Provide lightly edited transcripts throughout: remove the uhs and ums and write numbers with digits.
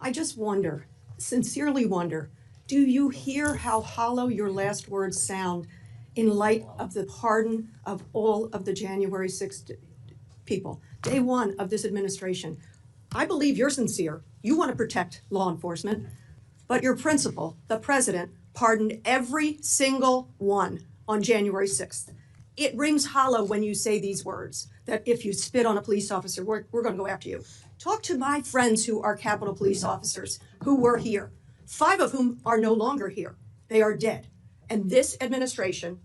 I just wonder, sincerely wonder, do you hear how hollow your last words sound in light of the pardon of all of the January 6th people, day one of this administration? I believe you're sincere. You want to protect law enforcement, but your principal, the president, pardoned every single one on January 6th. It rings hollow when you say these words, that if you spit on a police officer, we're going to go after you. Talk to my friends who are Capitol Police officers who were here, 5 of whom are no longer here. They are dead. And this administration,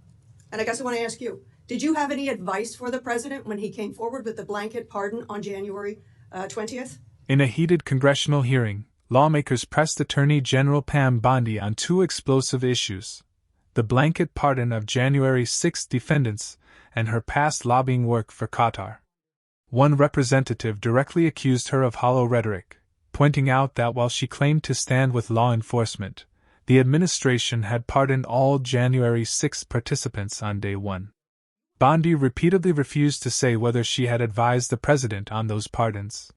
and I guess I want to ask you, did you have any advice for the president when he came forward with the blanket pardon on January 20th? In a heated congressional hearing, lawmakers pressed Attorney General Pam Bondi on 2 explosive issues: the blanket pardon of January 6 defendants and her past lobbying work for Qatar. One representative directly accused her of hollow rhetoric, pointing out that while she claimed to stand with law enforcement, the administration had pardoned all January 6 participants on day one. Bondi repeatedly refused to say whether she had advised the president on those pardons.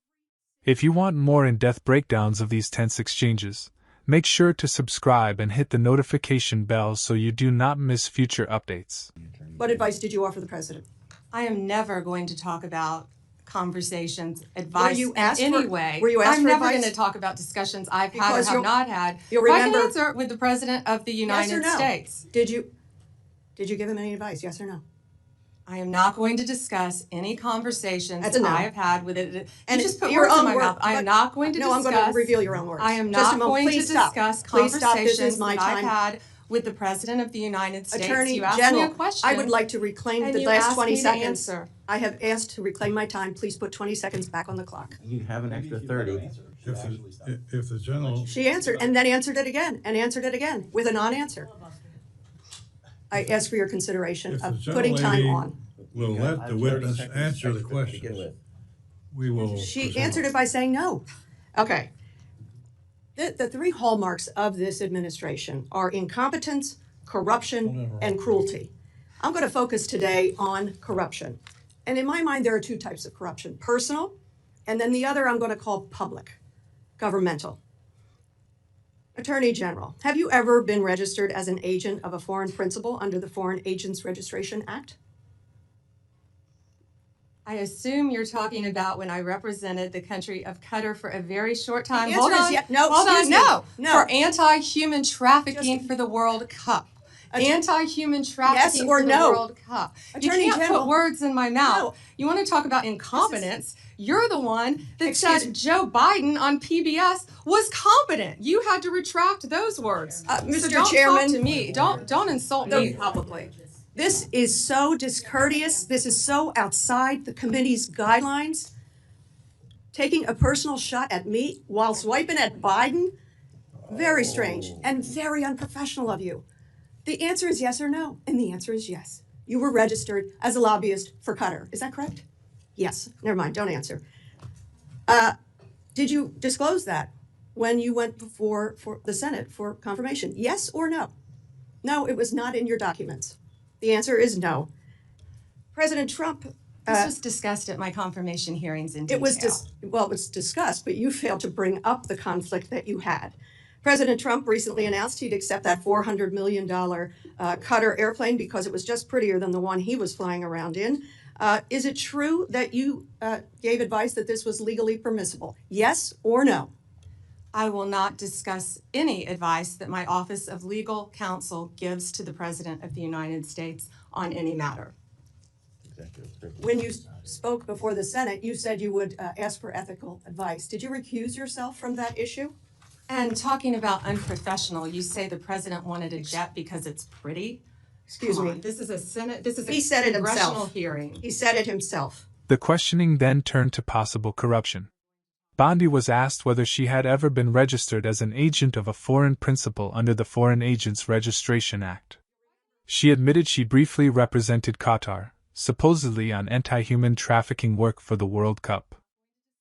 If you want more in-depth breakdowns of these tense exchanges, make sure to subscribe and hit the notification bell so you do not miss future updates. What advice did you offer the president? I am never going to talk about conversations, advice in any way. Were you asked I'm for never advice? going to talk about discussions I've had Because or have not had. you'll remember- I can answer with the President of the United States. Did you give him any advice, yes or no? I am not going to discuss any conversations That's a no. I have had with it. And you just put your words in own my word, mouth. I am but- not going to No, discuss. I'm going to reveal your own words. I am Just a not moment. going to Please stop. discuss Please stop. This conversations is my that I've time. had with the President of the United States. Attorney You asked General, me a question. I would like to reclaim and the you last asked 20 me to seconds. answer. I have asked to reclaim my time. Please put 20 seconds back on the clock. You have an extra 30. If the general, She answered and then answered it again and answered it again with a non-answer. I ask for your consideration if the of putting time gentlelady on. will let the witness answer the questions, we will. She answered it by saying no. Okay. The 3 hallmarks of this administration are incompetence, corruption, and cruelty. I'm going to focus today on corruption. And in my mind, there are 2 types of corruption: personal, and then the other I'm going to call public, governmental. Attorney General, have you ever been registered as an agent of a foreign principal under the Foreign Agents Registration Act? I assume you're talking about when I represented the country of Qatar for a very short time. The answer is yes. No, hold excuse on. me. No. No. For anti-human trafficking for the World Cup. Anti-human trafficking or for the no? World Cup. Attorney you can't General, put words in my mouth. no. You want to talk about incompetence? You're the one that Excuse said me. Joe Biden on PBS was competent. You had to retract those words. Mr. So don't Chairman, talk to me. Don't insult me publicly. this is so discourteous. This is so outside the committee's guidelines. Taking a personal shot at me while swiping at Biden? Very strange and very unprofessional of you. The answer is yes or no, and the answer is yes. You were registered as a lobbyist for Qatar. Is that correct? Yes. Never mind. Don't answer. Did you disclose that when you went before for the Senate for confirmation? Yes or no? No, it was not in your documents. The answer is no. President Trump. This was discussed at my confirmation hearings in detail. It was discussed, but you failed to bring up the conflict that you had. President Trump recently announced he'd accept that $400 million Qatar airplane because it was just prettier than the one he was flying around in. Is it true that you gave advice that this was legally permissible? Yes or no? I will not discuss any advice that my Office of Legal Counsel gives to the President of the United States on any matter. When you spoke before the Senate, you said you would ask for ethical advice. Did you recuse yourself from that issue? And talking about unprofessional, you say the President wanted a jet because it's pretty? Excuse Come me. on, this is a Senate, this is He a said it congressional himself. hearing. He said it himself. The questioning then turned to possible corruption. Bondi was asked whether she had ever been registered as an agent of a foreign principal under the Foreign Agents Registration Act. She admitted she briefly represented Qatar, supposedly on anti-human trafficking work for the World Cup.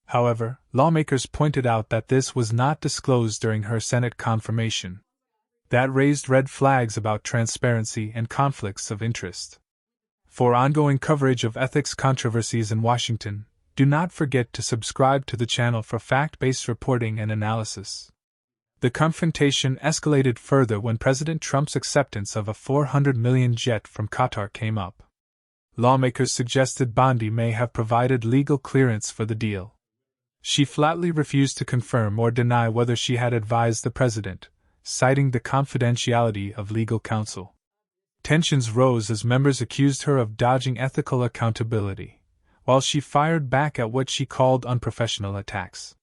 However, lawmakers pointed out that this was not disclosed during her Senate confirmation. That raised red flags about transparency and conflicts of interest. For ongoing coverage of ethics controversies in Washington, Do not forget to subscribe to the channel for fact-based reporting and analysis. The confrontation escalated further when President Trump's acceptance of a $400 million jet from Qatar came up. Lawmakers suggested Bondi may have provided legal clearance for the deal. She flatly refused to confirm or deny whether she had advised the president, citing the confidentiality of legal counsel. Tensions rose as members accused her of dodging ethical accountability, while she fired back at what she called unprofessional attacks.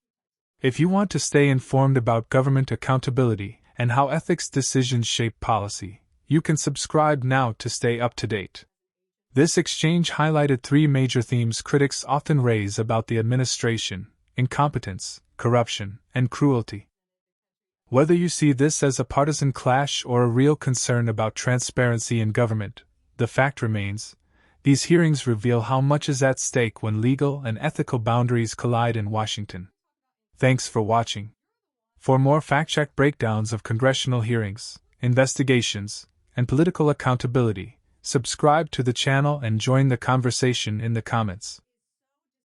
If you want to stay informed about government accountability and how ethics decisions shape policy, you can subscribe now to stay up to date. This exchange highlighted three major themes critics often raise about the administration: incompetence, corruption, and cruelty. Whether you see this as a partisan clash or a real concern about transparency in government, the fact remains, these hearings reveal how much is at stake when legal and ethical boundaries collide in Washington. Thanks for watching. For more fact-check breakdowns of congressional hearings, investigations, and political accountability, subscribe to the channel and join the conversation in the comments.